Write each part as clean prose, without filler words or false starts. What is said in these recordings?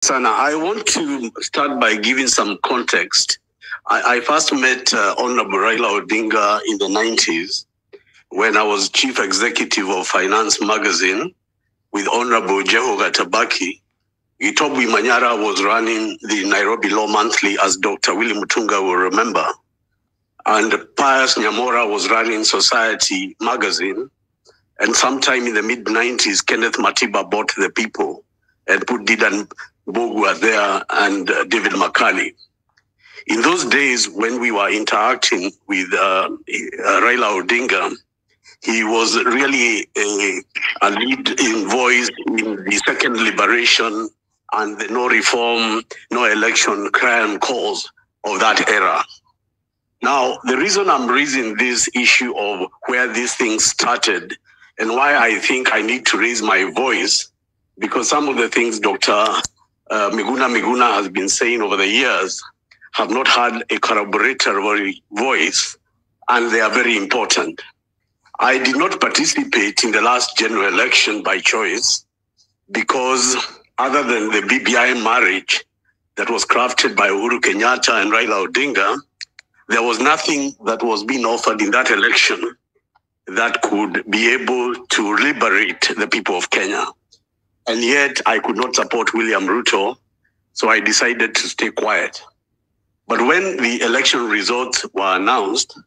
Sana, I want to start by giving some context. I first met Honorable Raila Odinga in the 90s when I was chief executive of Finance Magazine with Honorable Gachoka Tabaki. Itobi Manyara was running the Nairobi Law Monthly, as Dr. Willie Mutunga will remember. And Pius Nyamora was running Society Magazine. And sometime in the mid-90s, Kenneth Matiba bought The People and put Didan Bogua there and David Makali. In those days, when we were interacting with Raila Odinga, he was really a lead in voice in the second liberation and the no reform, no election cry and calls of that era. Now, the reason I'm raising this issue of where these things started and why I think I need to raise my voice, because some of the things Dr. Miguna has been saying over the years have not had a corroboratory voice, and they are very important. I did not participate in the last general election by choice because other than the BBI marriage that was crafted by Uhuru Kenyatta and Raila Odinga, there was nothing that was being offered in that election that could be able to liberate the people of Kenya. And yet I could not support William Ruto, so I decided to stay quiet. But when the election results were announced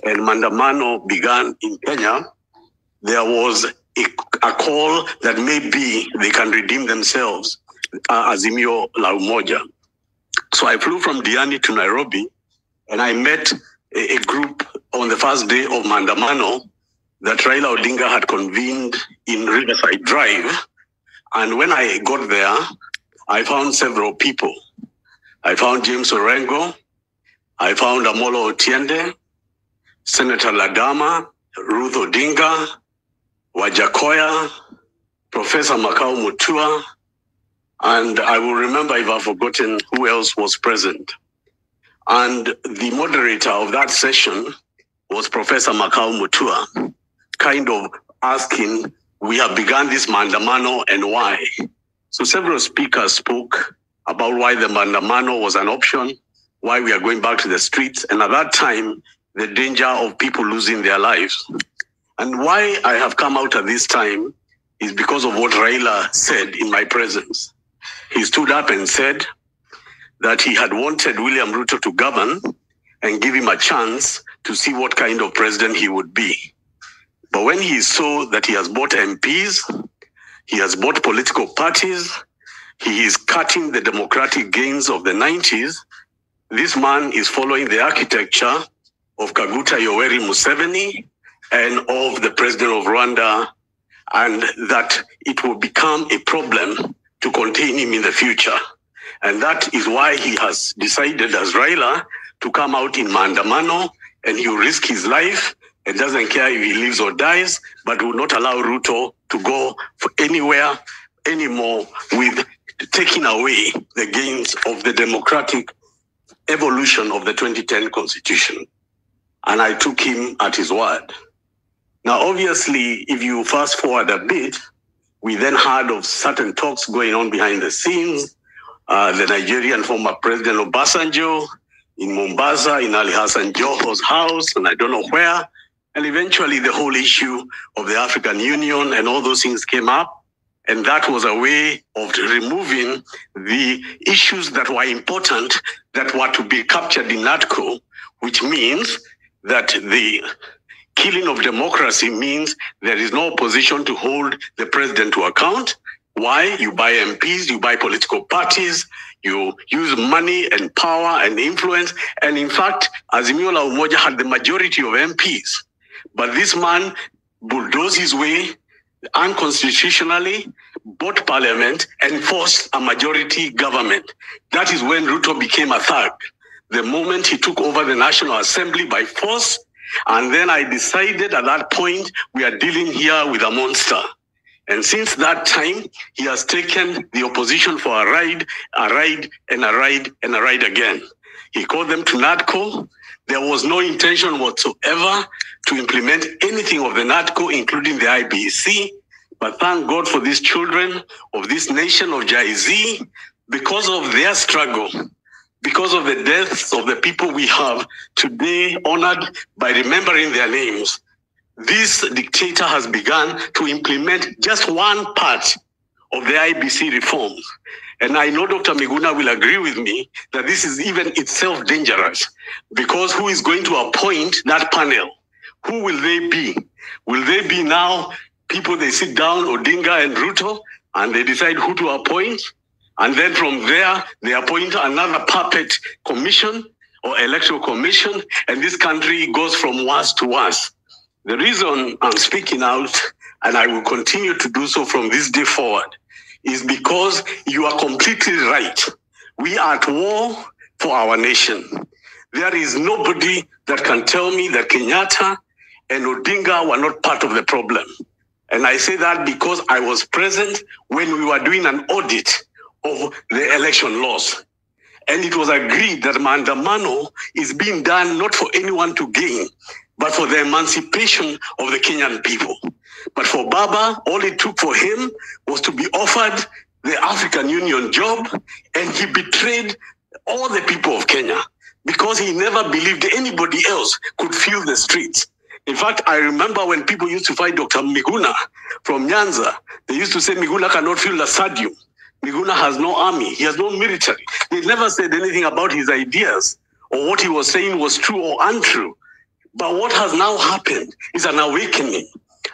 and Mandamano began in Kenya, there was a call that maybe they can redeem themselves, Azimio la Umoja. So I flew from Diani to Nairobi, and I met a group on the first day of Mandamano that Raila Odinga had convened in Riverside Drive. And when I got there, I found several people. I found James Orengo, I found Amolo Otiende, Senator Ladama, Ruth Odinga, Wajakoya, Professor Makau Mutua, and I will remember if I've forgotten who else was present. And the moderator of that session was Professor Makau Mutua, kind of asking, we have begun this Mandamano and why? So several speakers spoke about why the Mandamano was an option, why we are going back to the streets, and at that time, the danger of people losing their lives. And why I have come out at this time is because of what Raila said in my presence. He stood up and said that he had wanted William Ruto to govern and give him a chance to see what kind of president he would be. But when he saw that he has bought MPs, he has bought political parties, he is cutting the democratic gains of the 90s, this man is following the architecture of Kaguta Yoweri Museveni and of the president of Rwanda, and that it will become a problem to contain him in the future. And that is why he has decided as Raila to come out in Mandamano, and he will risk his life and doesn't care if he lives or dies, but will not allow Ruto to go for anywhere anymore with taking away the gains of the democratic evolution of the 2010 constitution. And I took him at his word. Now, obviously, if you fast forward a bit, we then heard of certain talks going on behind the scenes. The Nigerian former President Obasanjo in Mombasa, in Ali Hassan Joho's house, and I don't know where. And eventually the whole issue of the African Union and all those things came up. And that was a way of removing the issues that were important, that were to be captured in NATCO, which means that the killing of democracy means there is no opposition to hold the president to account. Why? You buy MPs, you buy political parties, you use money and power and influence. And in fact, Azimio la Umoja had the majority of MPs. But this man bulldozed his way unconstitutionally, bought parliament, and forced a majority government. That is when Ruto became a thug. The moment he took over the National Assembly by force, and then I decided at that point, we are dealing here with a monster. And since that time, he has taken the opposition for a ride, and a ride again. He called them to NATCO. There was no intention whatsoever to implement anything of the NATCO, including the IBC. But thank God for these children of this nation of Jay-Z because of their struggle, because of the deaths of the people we have today honored by remembering their names, this dictator has begun to implement just one part of the IBC reforms. And I know Dr. Miguna will agree with me that this is even itself dangerous, because who is going to appoint that panel? Who will they be? Will they be now people they sit down, Odinga and Ruto, and they decide who to appoint? And then from there, they appoint another puppet commission or electoral commission, and this country goes from worse to worse. The reason I'm speaking out, and I will continue to do so from this day forward, is because you are completely right. We are at war for our nation. There is nobody that can tell me that Kenyatta and Odinga were not part of the problem. And I say that because I was present when we were doing an audit of the election laws. And it was agreed that Maandamano is being done not for anyone to gain, but for the emancipation of the Kenyan people. But for Baba, all it took for him was to be offered the African Union job, and he betrayed all the people of Kenya because he never believed anybody else could fill the streets. In fact, I remember when people used to fight Dr. Miguna from Nyanza, they used to say Miguna cannot fill the stadium. Miguna has no army, he has no military. They never said anything about his ideas or what he was saying was true or untrue. But what has now happened is an awakening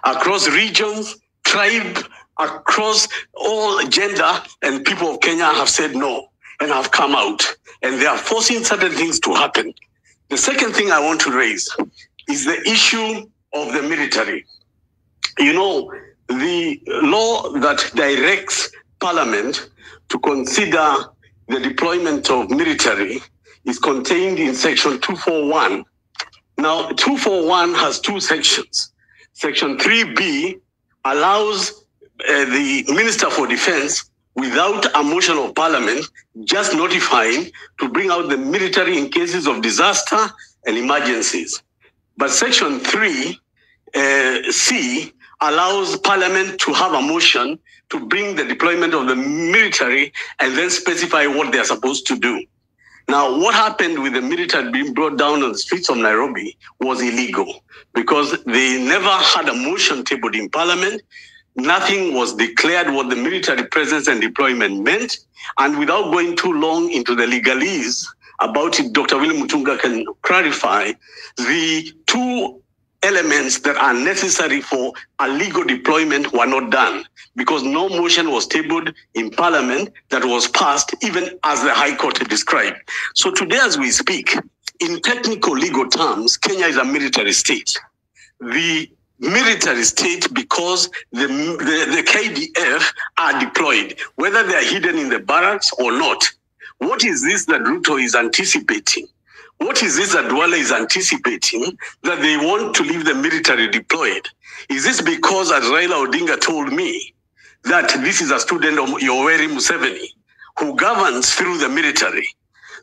across regions, tribe, across all gender, and people of Kenya have said no and have come out. And they are forcing certain things to happen. The second thing I want to raise is the issue of the military. You know, the law that directs Parliament to consider the deployment of military is contained in Section 241. Now, 241 has two sections. Section 3B allows the Minister for Defense, without a motion of Parliament, just notifying to bring out the military in cases of disaster and emergencies. But Section 3C allows Parliament to have a motion to bring the deployment of the military and then specify what they are supposed to do. Now, what happened with the military being brought down on the streets of Nairobi was illegal because they never had a motion tabled in Parliament. Nothing was declared what the military presence and deployment meant. And without going too long into the legalese about it, Dr. William Mutunga can clarify the two elements that are necessary for a legal deployment were not done because no motion was tabled in Parliament that was passed, even as the High Court described. So today as we speak, in technical legal terms, Kenya is a military state. The military state because the KDF are deployed, whether they are hidden in the barracks or not. What is this that Ruto is anticipating? What is this that Duale is anticipating that they want to leave the military deployed? Is this because, as Raila Odinga told me, that this is a student of Yoweri Museveni who governs through the military?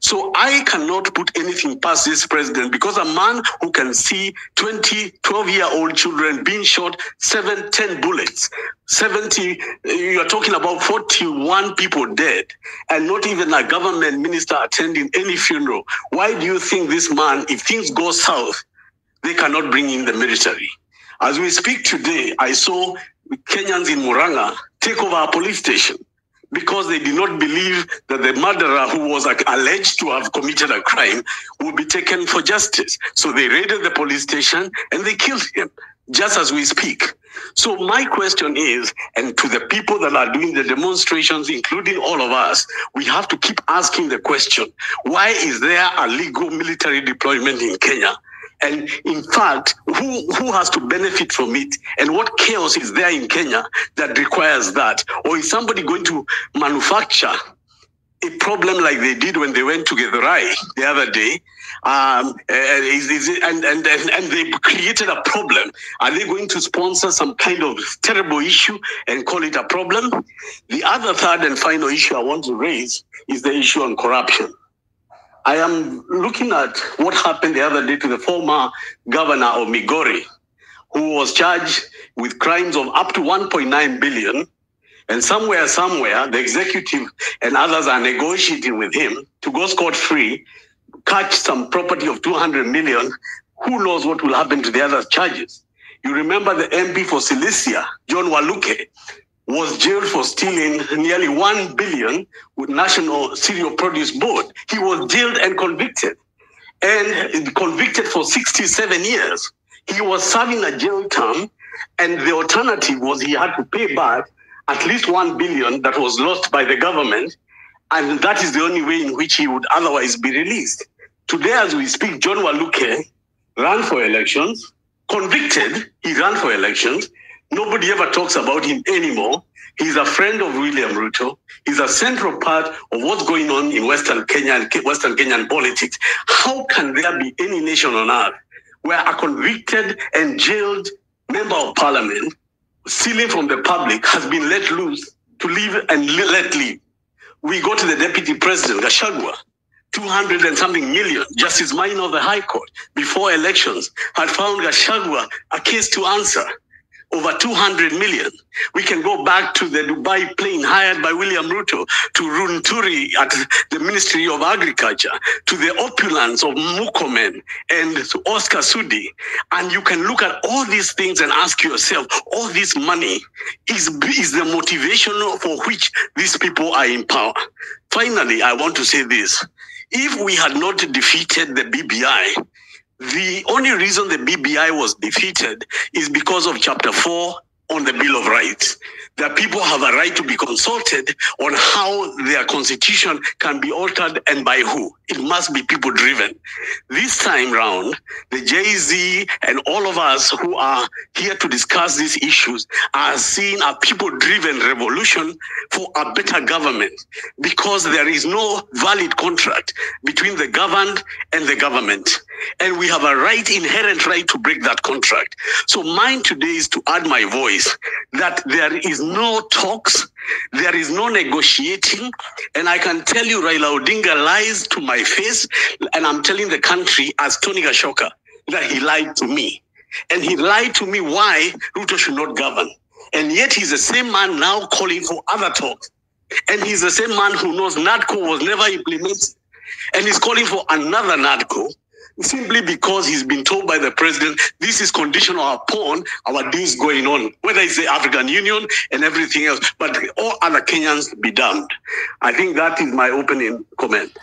So I cannot put anything past this president because a man who can see 20, 12-year-old children being shot 7, 10 bullets, 70, you are talking about 41 people dead, and not even a government minister attending any funeral. Why do you think this man, if things go south, they cannot bring in the military? As we speak today, I saw Kenyans in Murang'a take over a police station because they did not believe that the murderer who was alleged to have committed a crime would be taken for justice. So they raided the police station and they killed him, just as we speak. So my question is, and to the people that are doing the demonstrations, including all of us, we have to keep asking the question, why is there a legal military deployment in Kenya? And in fact, who has to benefit from it? And what chaos is there in Kenya that requires that? Or is somebody going to manufacture a problem like they did when they went to Githurai the other day? And they created a problem. Are they going to sponsor some kind of terrible issue and call it a problem? The other third and final issue I want to raise is the issue on corruption. I am looking at what happened the other day to the former governor of Migori, who was charged with crimes of up to 1.9 billion And somewhere, the executive and others are negotiating with him to go scot-free, catch some property of 200 million. Who knows what will happen to the other charges? You remember the MP for Cilicia, John Waluke, was jailed for stealing nearly 1 billion with National Cereal Produce Board. He was jailed and convicted for 67 years. He was serving a jail term, and the alternative was he had to pay back at least 1 billion that was lost by the government, and that is the only way in which he would otherwise be released. Today, as we speak, John Waluke ran for elections, convicted, he ran for elections. Nobody ever talks about him anymore. He's a friend of William Ruto. He's a central part of what's going on in Western Kenya and Western Kenyan politics. How can there be any nation on earth where a convicted and jailed member of parliament, stealing from the public, has been let loose to live and let live? We go to the deputy president, Gachoka, 200 and something million, Justice Minor of the High Court, before elections, had found Gachoka a case to answer, over 200 million. We can go back to the Dubai plane hired by William Ruto, to Runturi at the Ministry of Agriculture, to the opulence of Mukomen and to Oscar Sudi. And you can look at all these things and ask yourself, all this money is the motivation for which these people are in power. Finally, I want to say this. If we had not defeated the BBI, the only reason the BBI was defeated is because of Chapter 4 on the Bill of Rights. That people have a right to be consulted on how their constitution can be altered and by who. It must be people driven. This time round, the Jay-Z and all of us who are here to discuss these issues are seeing a people-driven revolution for a better government, because there is no valid contract between the governed and the government. And we have a right, inherent right, to break that contract. So mine today is to add my voice that there is no talks, there is no negotiating, and I can tell you Raila Odinga lies to my face, and I'm telling the country as Tony Gachoka that he lied to me. And he lied to me why Ruto should not govern. And yet he's the same man now calling for other talks. And he's the same man who knows NADCO was never implemented. And he's calling for another NADCO, simply because he's been told by the president, this is conditional upon our deals going on, whether it's the African Union and everything else, but all other Kenyans be damned. I think that is my opening comment.